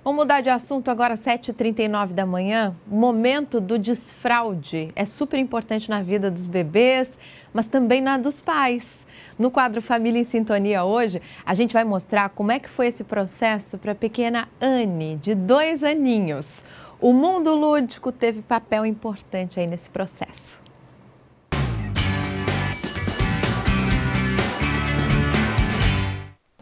Vamos mudar de assunto agora, 7h39 da manhã. O momento do desfraude é super importante na vida dos bebês, mas também na dos pais. No quadro Família em Sintonia hoje, a gente vai mostrar como é que foi esse processo para a pequena Anne, de 2 aninhos. O mundo lúdico teve papel importante aí nesse processo.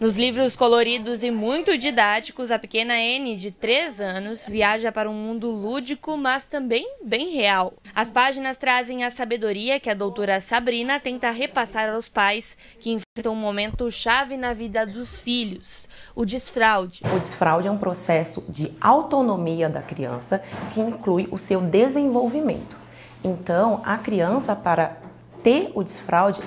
Nos livros coloridos e muito didáticos, a pequena Anne, de 3 anos, viaja para um mundo lúdico, mas também bem real. As páginas trazem a sabedoria que a doutora Sabrina tenta repassar aos pais que enfrentam um momento chave na vida dos filhos, o desfraude. O desfraude é um processo de autonomia da criança que inclui o seu desenvolvimento. Então, a criança, para ter o desfraude,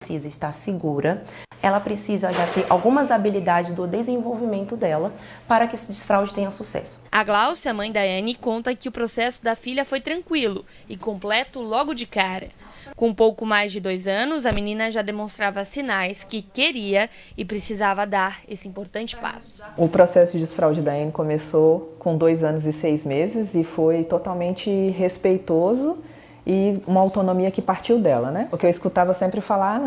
precisa estar segura, ela precisa já ter algumas habilidades do desenvolvimento dela para que esse desfraude tenha sucesso. A Gláucia, mãe da Anne, conta que o processo da filha foi tranquilo e completo logo de cara. Com pouco mais de 2 anos, a menina já demonstrava sinais que queria e precisava dar esse importante passo. O processo de desfraude da Anne começou com 2 anos e 6 meses e foi totalmente respeitoso e uma autonomia que partiu dela, né? O que eu escutava sempre falar,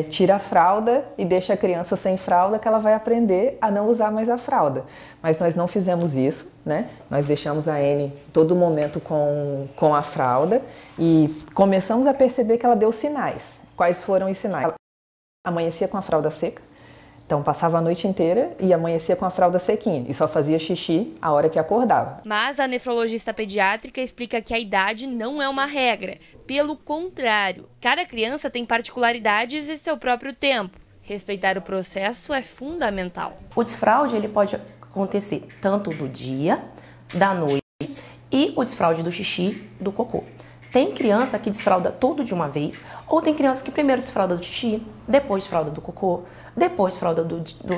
tira a fralda e deixa a criança sem fralda que ela vai aprender a não usar mais a fralda. Mas nós não fizemos isso, né? Nós deixamos a Anne todo momento com a fralda e começamos a perceber que ela deu sinais. Quais foram os sinais? Ela amanhecia com a fralda seca, então passava a noite inteira e amanhecia com a fralda sequinha e só fazia xixi a hora que acordava. Mas a nefrologista pediátrica explica que a idade não é uma regra. Pelo contrário, cada criança tem particularidades e seu próprio tempo. Respeitar o processo é fundamental. O desfraude ele pode acontecer tanto do dia, da noite e o desfraude do xixi, do cocô. Tem criança que desfralda tudo de uma vez, ou tem criança que primeiro desfralda do xixi, depois desfralda do cocô, depois desfralda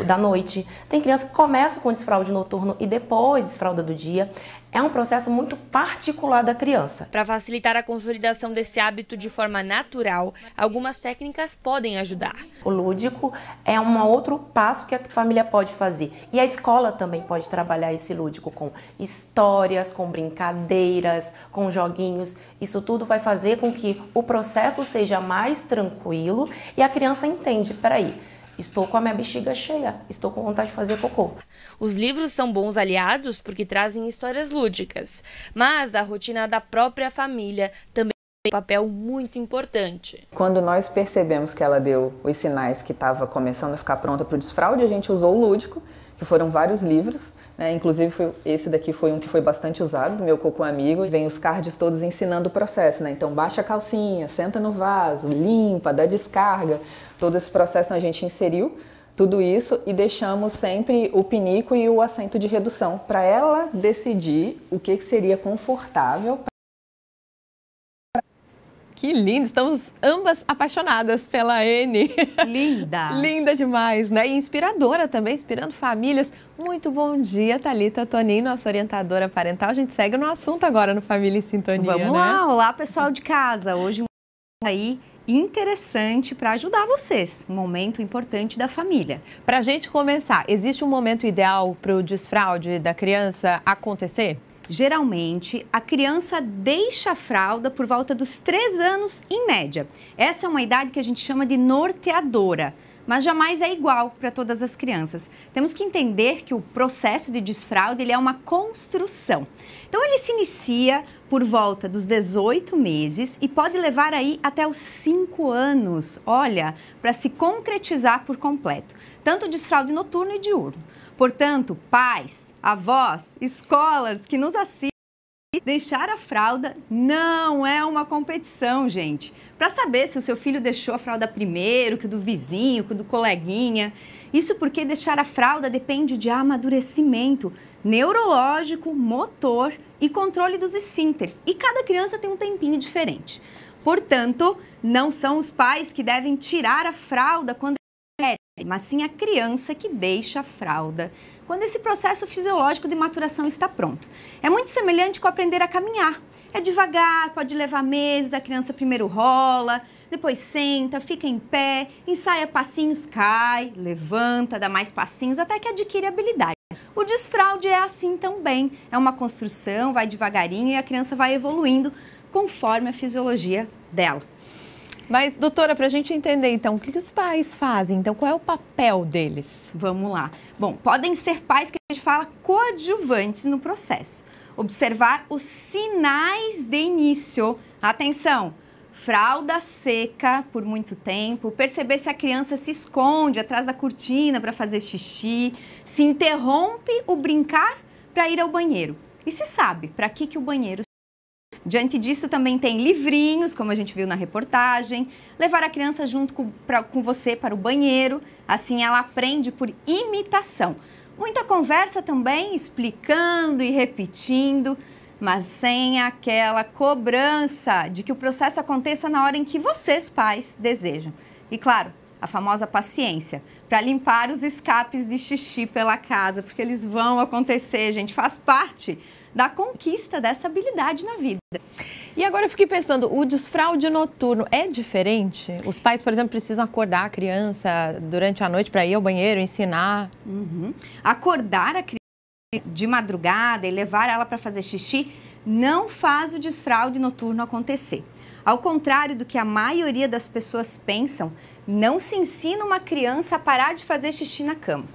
da noite. Tem criança que começa com desfraude noturno e depois desfralda do dia. É um processo muito particular da criança. Para facilitar a consolidação desse hábito de forma natural, algumas técnicas podem ajudar. O lúdico é um outro passo que a família pode fazer. E a escola também pode trabalhar esse lúdico com histórias, com brincadeiras, com joguinhos. Isso tudo vai fazer com que o processo seja mais tranquilo e a criança entende, peraí, estou com a minha bexiga cheia, estou com vontade de fazer cocô. Os livros são bons aliados porque trazem histórias lúdicas, mas a rotina da própria família também tem um papel muito importante. Quando nós percebemos que ela deu os sinais que estava começando a ficar pronta para o desfraude, a gente usou o lúdico, que foram vários livros, né? Inclusive esse daqui foi um que foi bastante usado, do Meu Cocô Amigo. Vem os cards todos ensinando o processo, né? Então baixa a calcinha, senta no vaso, limpa, dá descarga. Todo esse processo a gente inseriu tudo isso e deixamos sempre o pinico e o assento de redução para ela decidir o que seria confortável. Que lindo, estamos ambas apaixonadas pela Anne. Linda! Linda demais, né? E inspiradora também, inspirando famílias. Muito bom dia, Thalita Tonin, nossa orientadora parental. A gente segue no assunto agora no Família em Sintonia, Vamos lá, olá pessoal de casa. Hoje um aí interessante para ajudar vocês, um momento importante da família. Para a gente começar, existe um momento ideal para o desfraude da criança acontecer? Geralmente, a criança deixa a fralda por volta dos 3 anos em média. Essa é uma idade que a gente chama de norteadora, mas jamais é igual para todas as crianças. Temos que entender que o processo de desfraude ele é uma construção. Então, ele se inicia por volta dos 18 meses e pode levar aí até os 5 anos, olha, para se concretizar por completo. Tanto o desfraude noturno e diurno. Portanto, pais, avós, escolas que nos assistem, deixar a fralda não é uma competição, gente. Para saber se o seu filho deixou a fralda primeiro, que o do vizinho, que o do coleguinha. Isso porque deixar a fralda depende de amadurecimento neurológico, motor e controle dos esfíncteres. E cada criança tem um tempinho diferente. Portanto, não são os pais que devem tirar a fralda quando mas sim a criança que deixa a fralda quando esse processo fisiológico de maturação está pronto. É muito semelhante com aprender a caminhar. É devagar, pode levar meses, a criança primeiro rola, depois senta, fica em pé, ensaia passinhos, cai, levanta, dá mais passinhos, até que adquire habilidade. O desfraude é assim também, é uma construção, vai devagarinho e a criança vai evoluindo conforme a fisiologia dela. Mas, doutora, para a gente entender, então, o que os pais fazem? Então, qual é o papel deles? Vamos lá. Bom, podem ser pais que a gente fala coadjuvantes no processo. Observar os sinais de início. Atenção! Fralda seca por muito tempo, perceber se a criança se esconde atrás da cortina para fazer xixi, se interrompe o brincar para ir ao banheiro. E se sabe para que o banheiro. Diante disso também tem livrinhos, como a gente viu na reportagem, levar a criança junto com você para o banheiro, assim ela aprende por imitação. Muita conversa também, explicando e repetindo, mas sem aquela cobrança de que o processo aconteça na hora em que vocês, pais, desejam. E claro, a famosa paciência, para limpar os escapes de xixi pela casa, porque eles vão acontecer, gente, faz parte da conquista dessa habilidade na vida. E agora eu fiquei pensando, o desfraude noturno é diferente? Os pais, por exemplo, precisam acordar a criança durante a noite para ir ao banheiro, ensinar? Acordar a criança de madrugada e levar ela para fazer xixi não faz o desfraude noturno acontecer. Ao contrário do que a maioria das pessoas pensam, não se ensina uma criança a parar de fazer xixi na cama.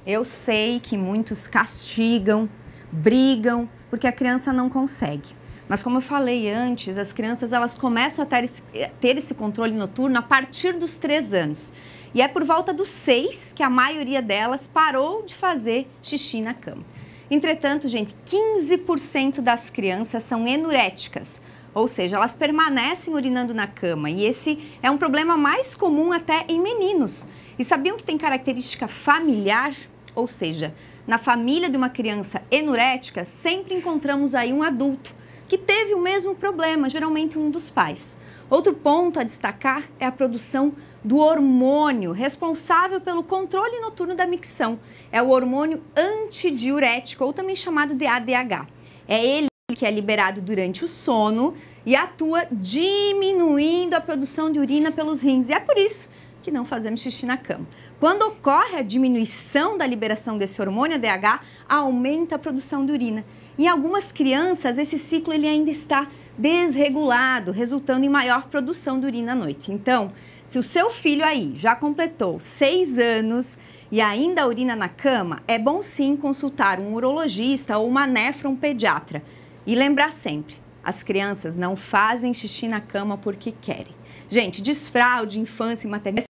Eu sei que muitos castigam, brigam, porque a criança não consegue. Mas como eu falei antes, as crianças elas começam a ter esse controle noturno a partir dos 3 anos. E é por volta dos 6 que a maioria delas parou de fazer xixi na cama. Entretanto, gente, 15% das crianças são enuréticas, ou seja, elas permanecem urinando na cama. E esse é um problema mais comum até em meninos. E sabiam que tem característica familiar? Ou seja, na família de uma criança enurética, sempre encontramos aí um adulto que teve o mesmo problema, geralmente um dos pais. Outro ponto a destacar é a produção do hormônio responsável pelo controle noturno da micção. É o hormônio antidiurético, ou também chamado de ADH. É ele que é liberado durante o sono e atua diminuindo a produção de urina pelos rins. E é por isso que não fazemos xixi na cama. Quando ocorre a diminuição da liberação desse hormônio ADH, aumenta a produção de urina. Em algumas crianças, esse ciclo ele ainda está desregulado, resultando em maior produção de urina à noite. Então, se o seu filho aí já completou 6 anos e ainda urina na cama, é bom sim consultar um urologista ou uma nefropediatra. E lembrar sempre, as crianças não fazem xixi na cama porque querem. Gente, desfraude, infância e maternidade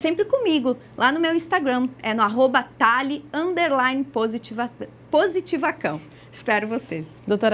sempre comigo, lá no meu Instagram, é no @tali_positivacão. Espero vocês. Doutora